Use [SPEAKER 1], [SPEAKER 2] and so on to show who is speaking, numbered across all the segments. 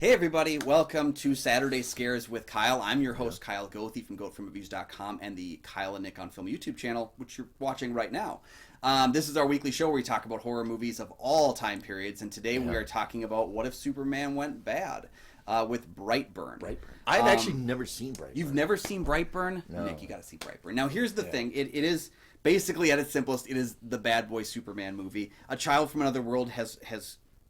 [SPEAKER 1] Hey everybody, welcome to Saturday Scares with Kyle. I'm your host, Kyle Goethe from GoatFilmReviews.com and the Kyle and Nick on Film YouTube channel, which you're watching right now. This is our weekly show where we talk about horror movies of all time periods, and today we are talking about What If Superman Went Bad with Brightburn.
[SPEAKER 2] I've actually never seen Brightburn.
[SPEAKER 1] You've never seen Brightburn?
[SPEAKER 2] No.
[SPEAKER 1] Nick, you gotta see Brightburn. Now here's the thing, it is basically at its simplest, it is the bad boy Superman movie. A child from another world has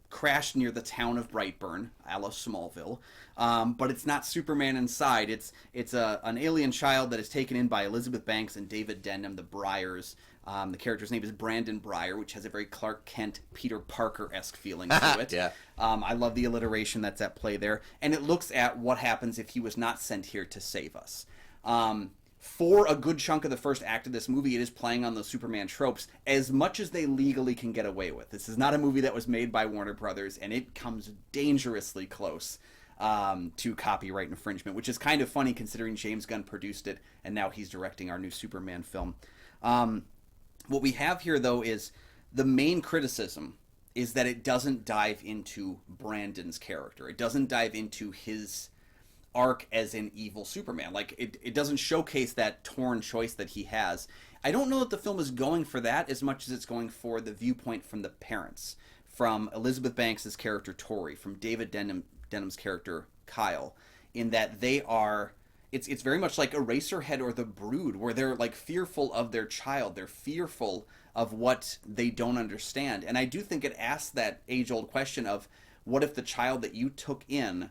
[SPEAKER 1] crashed near the town of Brightburn, a la Smallville, but it's not Superman inside. It's an alien child that is taken in by Elizabeth Banks and David Denham, the Bryars. The character's name is Brandon Breyer, which has a very Clark Kent, Peter Parker-esque feeling to it. I love the alliteration that's at play there. And it looks at what happens if he was not sent here to save us. For a good chunk of the first act of this movie, it is playing on those Superman tropes as much as they legally can get away with. This is not a movie that was made by Warner Brothers, and it comes dangerously close to copyright infringement, which is kind of funny considering James Gunn produced it, and now he's directing our new Superman film. What we have here, though, is the main criticism is that it doesn't dive into Brandon's character. It doesn't dive into his arc as an evil Superman. Like, it doesn't showcase that torn choice that he has. I don't know that the film is going for that as much as it's going for the viewpoint from the parents, from Elizabeth Banks' character Tori, from David Denham's character Kyle, in that they are, it's very much like Eraserhead or The Brood, where they're like fearful of their child. They're fearful of what they don't understand. And I do think it asks that age-old question of, what if the child that you took in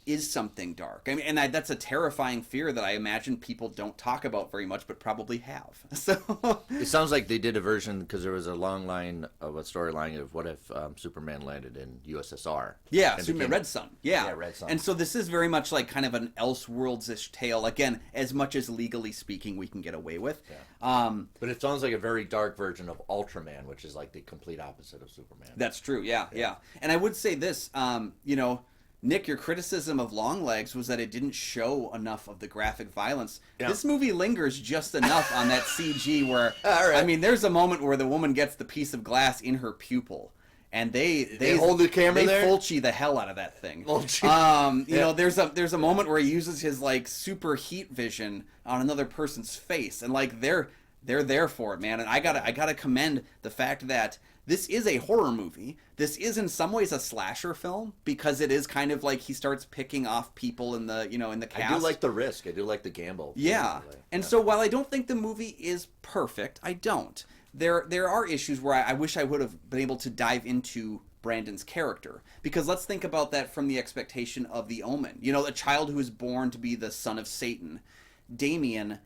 [SPEAKER 1] is something dark? I mean, and that's a terrifying fear that I imagine people don't talk about very much, but probably have. So
[SPEAKER 2] it sounds like they did a version because there was a long line of a storyline of what if Superman landed in USSR.
[SPEAKER 1] Yeah, Superman Red Sun. Yeah,
[SPEAKER 2] Red Sun.
[SPEAKER 1] And so this is very much like kind of an Elseworlds-ish tale. Again, as much as legally speaking we can get away with.
[SPEAKER 2] Yeah. But it sounds like a very dark version of Ultraman, which is like the complete opposite of Superman.
[SPEAKER 1] That's true. Yeah. And I would say this, Nick, your criticism of Longlegs was that it didn't show enough of the graphic violence. Yeah. This movie lingers just enough on that CG where, I mean, there's a moment where the woman gets the piece of glass in her pupil, and they
[SPEAKER 2] hold the camera there?
[SPEAKER 1] They Fulci the hell out of that thing. You know, there's a moment where he uses his, like, super heat vision on another person's face, and, like, they're there for it, man. And I gotta commend the fact that this is a horror movie. This is in some ways a slasher film because it is kind of like he starts picking off people in the cast.
[SPEAKER 2] I do like the risk. I do like the gamble.
[SPEAKER 1] Yeah. And so while I don't think the movie is perfect, I don't. There are issues where I wish I would have been able to dive into Brandon's character, because let's think about that from the expectation of The Omen. You know, a child who is born to be the son of Satan. Damien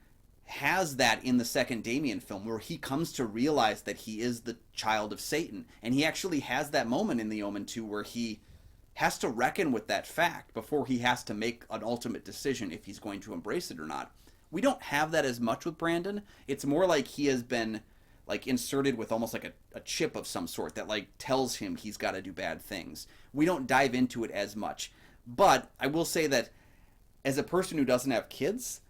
[SPEAKER 1] has that in the second Damien film, where he comes to realize that he is the child of Satan, and he actually has that moment in The Omen 2 where he has to reckon with that fact before he has to make an ultimate decision if he's going to embrace it or not. We don't have that as much with Brandon. It's more like he has been like inserted with almost like a chip of some sort that like tells him he's got to do bad things. We don't dive into it as much. But I will say that as a person who doesn't have kids,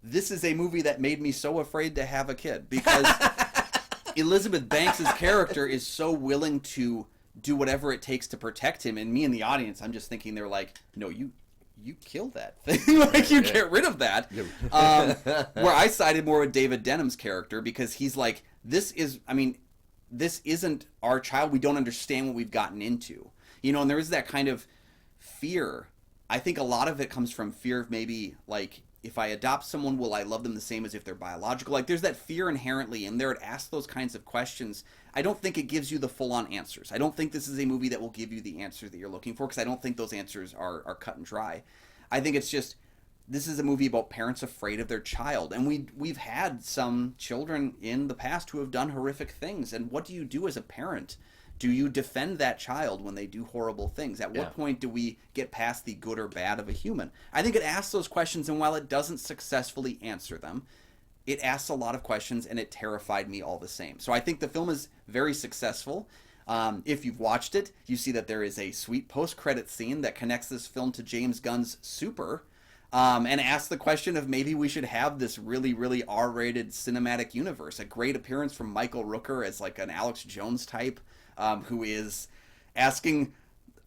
[SPEAKER 1] this is a movie that made me so afraid to have a kid, because Elizabeth Banks' character is so willing to do whatever it takes to protect him, and me in the audience, I'm just thinking, they're like, no, you kill that thing. Like, you get rid of that. Where I sided more with David Denham's character, because he's like, this isn't our child. We don't understand what we've gotten into. You know, and there is that kind of fear. I think a lot of it comes from fear of maybe, like, if I adopt someone, will I love them the same as if they're biological? Like, there's that fear inherently in there. It asks those kinds of questions. I don't think it gives you the full-on answers. I don't think this is a movie that will give you the answer that you're looking for, because I don't think those answers are cut and dry. I think it's just, this is a movie about parents afraid of their child. And we've had some children in the past who have done horrific things. And what do you do as a parent? Do you defend that child when they do horrible things? At what point do we get past the good or bad of a human? I think it asks those questions, and while it doesn't successfully answer them, it asks a lot of questions, and it terrified me all the same. So I think the film is very successful. If you've watched it, you see that there is a sweet post-credit scene that connects this film to James Gunn's Super, and asks the question of maybe we should have this really, really R-rated cinematic universe. A great appearance from Michael Rooker as like an Alex Jones type, who is asking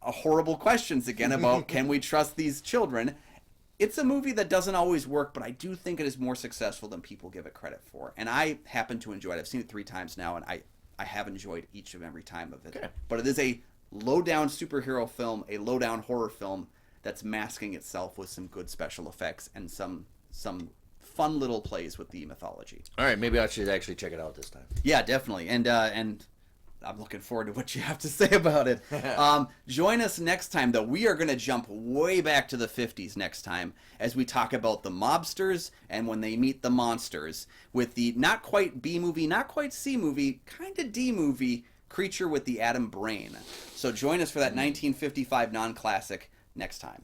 [SPEAKER 1] horrible questions again about can we trust these children. It's a movie that doesn't always work, but I do think it is more successful than people give it credit for. And I happen to enjoy it. I've seen it 3 times now, and I have enjoyed each and every time of it.
[SPEAKER 2] Okay.
[SPEAKER 1] But it is a low-down superhero film, a low-down horror film that's masking itself with some good special effects and some fun little plays with the mythology.
[SPEAKER 2] All right, maybe I should actually check it out this time.
[SPEAKER 1] Yeah, definitely. And I'm looking forward to what you have to say about it. Join us next time, though. We are going to jump way back to the 50s next time as we talk about the mobsters and when they meet the monsters with the not quite B movie, not quite C movie, kind of D movie, Creature with the Atom Brain. So join us for that 1955 non-classic next time.